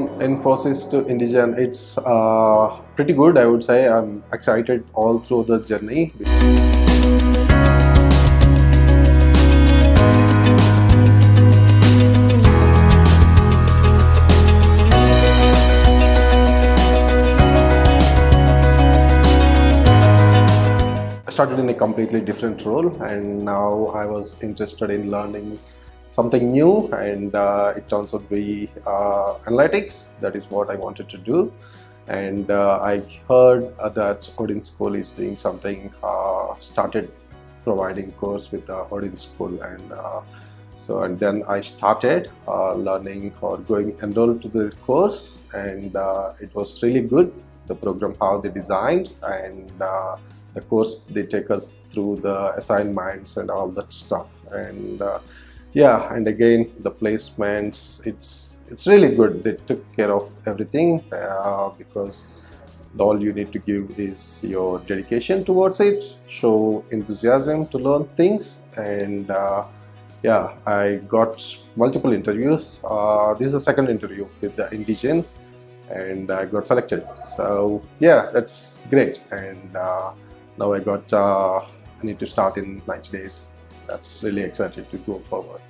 from Infosys to Indigen, it's pretty good, I would say. I'm excited all through the journey. I started in a completely different role, and now I was interested in learning something new, and it turns out to be analytics. That is what I wanted to do. And I heard that Odin School is doing something, started providing course with Odin School, and then I started learning or going enrolled to the course, and it was really good. The program how they designed, and the course they take us through the assignments and all that stuff, and yeah, and again the placements, it's really good. They took care of everything because all you need to give is your dedication towards it, show enthusiasm to learn things, and yeah, I got multiple interviews. This is the second interview with the Indigen, and I got selected. So yeah, that's great. And now I need to start in 90 days. That's really excited to go forward.